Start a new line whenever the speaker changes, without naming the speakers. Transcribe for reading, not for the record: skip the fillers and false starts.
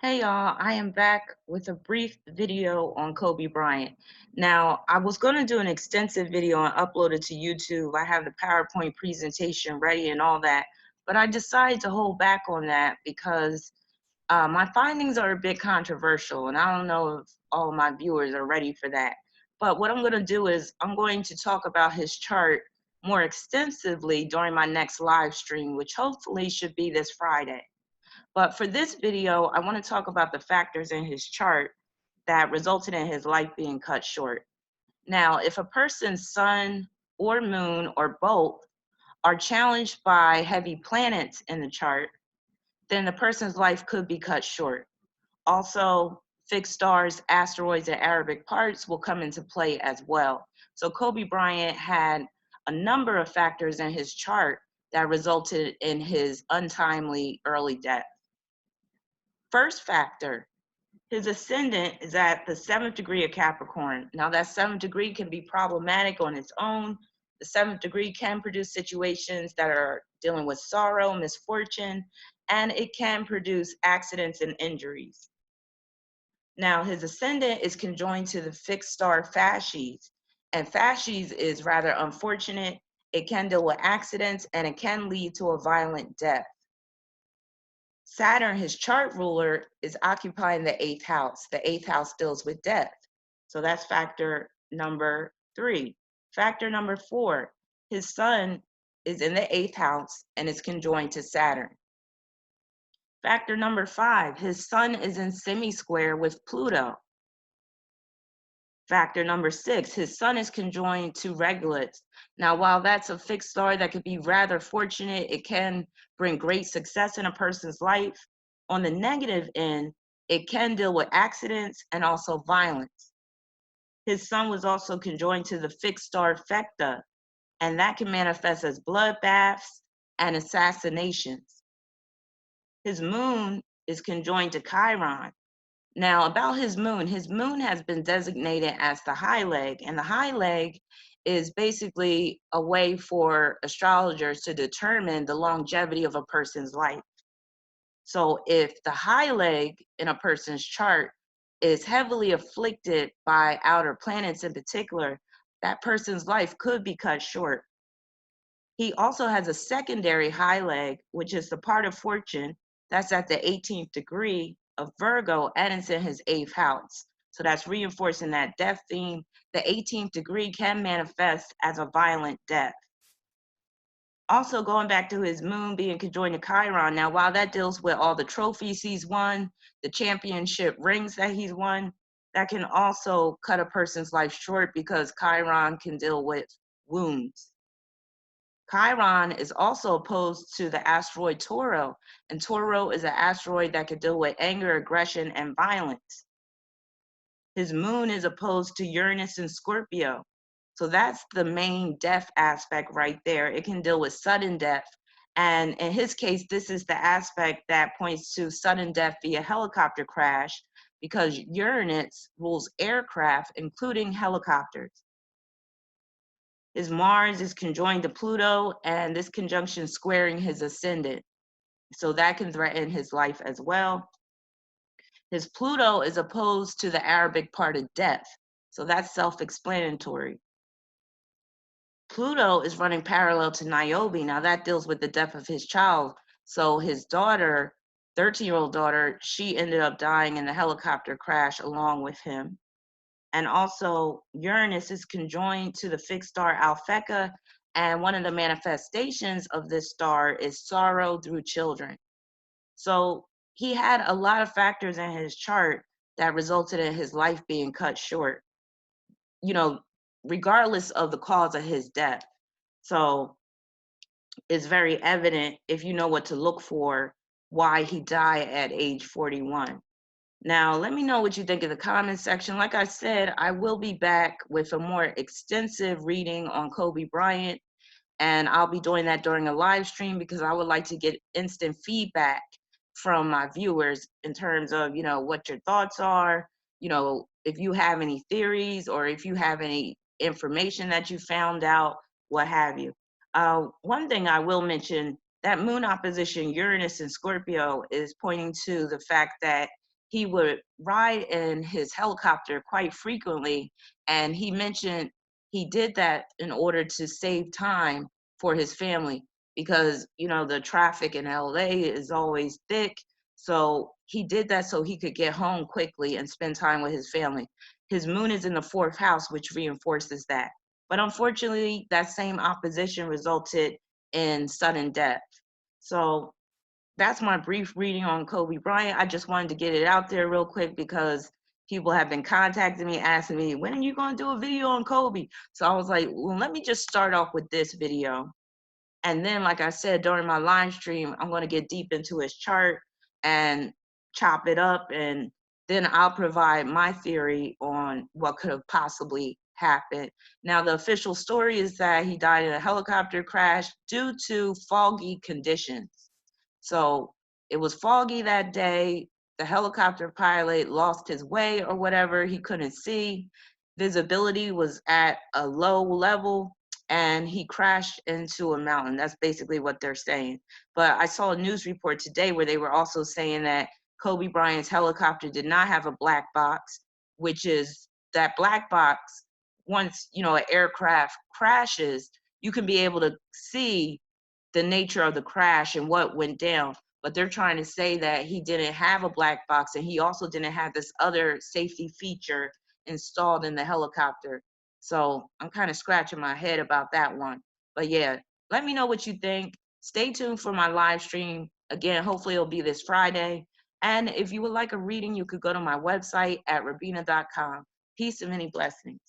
Hey y'all, I am back with a brief video on Kobe Bryant. Now, I was going to do an extensive video and upload it to YouTube. I have the PowerPoint presentation ready and all that, but I decided to hold back on that because my findings are a bit controversial, and I don't know if all of my viewers are ready for that. But what I'm going to do is I'm going to talk about his chart more extensively during my next live stream, which hopefully should be this Friday. But for this video, I want to talk about the factors in his chart that resulted in his life being cut short. Now, if a person's sun or moon or both are challenged by heavy planets in the chart, then the person's life could be cut short. Also, fixed stars, asteroids, and Arabic parts will come into play as well. So Kobe Bryant had a number of factors in his chart that resulted in his untimely early death. First factor, his ascendant is at the 7th degree of Capricorn. Now, that 7th degree can be problematic on its own. The 7th degree can produce situations that are dealing with sorrow, misfortune, and it can produce accidents and injuries. Now, his ascendant is conjoined to the fixed star Fasces, and Fasces is rather unfortunate. It can deal with accidents and it can lead to a violent death. Saturn, his chart ruler, is occupying the 8th house. The 8th house deals with death. So that's factor number 3. Factor number 4, his sun is in the 8th house and is conjoined to Saturn. Factor number 5, his sun is in semi-square with Pluto. Factor number 6, his sun is conjoined to Regulus. Now, while that's a fixed star that could be rather fortunate, it can bring great success in a person's life. On the negative end, it can deal with accidents and also violence. His sun was also conjoined to the fixed star Theta, and that can manifest as bloodbaths and assassinations. His moon is conjoined to Chiron. Now, about his moon has been designated as the high leg, and the high leg is basically a way for astrologers to determine the longevity of a person's life. So if the high leg in a person's chart is heavily afflicted by outer planets in particular, that person's life could be cut short. He also has a secondary high leg, which is the part of fortune that's at the 18th degree of Virgo, and it's in his 8th house. So that's reinforcing that death theme. The 18th degree can manifest as a violent death. Also, going back to his moon being conjoined to Chiron. Now, while that deals with all the trophies he's won, the championship rings that he's won, that can also cut a person's life short because Chiron can deal with wounds. Chiron is also opposed to the asteroid Toro, and Toro is an asteroid that could deal with anger, aggression, and violence. His moon is opposed to Uranus and Scorpio. So that's the main death aspect right there. It can deal with sudden death. And in his case, this is the aspect that points to sudden death via helicopter crash because Uranus rules aircraft, including helicopters. His Mars is conjoined to Pluto, and this conjunction squaring his ascendant. So that can threaten his life as well. His Pluto is opposed to the Arabic part of death. So that's self-explanatory. Pluto is running parallel to Niobe. Now that deals with the death of his child. So his daughter, 13-year-old daughter, she ended up dying in the helicopter crash along with him. And also Uranus is conjoined to the fixed star Alphecca, and one of the manifestations of this star is sorrow through children. So he had a lot of factors in his chart that resulted in his life being cut short, you know, regardless of the cause of his death. So it's very evident if you know what to look for why he died at age 41. Now, let me know what you think in the comment section. Like I said, I will be back with a more extensive reading on Kobe Bryant, and I'll be doing that during a live stream because I would like to get instant feedback from my viewers in terms of, what your thoughts are, if you have any theories or if you have any information that you found out, what have you. One thing I will mention, that moon opposition Uranus and Scorpio is pointing to the fact that he would ride in his helicopter quite frequently, and he mentioned he did that in order to save time for his family because the traffic in LA is always thick. So he did that so he could get home quickly and spend time with his family. His moon is in the fourth house, which reinforces that. But unfortunately, that same opposition resulted in sudden death. So that's my brief reading on Kobe Bryant. I just wanted to get it out there real quick because people have been contacting me, asking me, when are you going to do a video on Kobe? So I was like, well, let me just start off with this video. And then, like I said, during my live stream, I'm going to get deep into his chart and chop it up. And then I'll provide my theory on what could have possibly happened. Now, the official story is that he died in a helicopter crash due to foggy conditions. So it was foggy that day. The helicopter pilot lost his way or whatever. He couldn't see. Visibility was at a low level and he crashed into a mountain. That's basically what they're saying. But I saw a news report today where they were also saying that Kobe Bryant's helicopter did not have a black box, which is that black box. Once, an aircraft crashes, you can be able to see the nature of the crash and what went down. But they're trying to say that he didn't have a black box and he also didn't have this other safety feature installed in the helicopter. So I'm kind of scratching my head about that one. But yeah, let me know what you think. Stay tuned for my live stream. Again, hopefully it'll be this Friday. And if you would like a reading, you could go to my website at rabina.com. Peace and many blessings.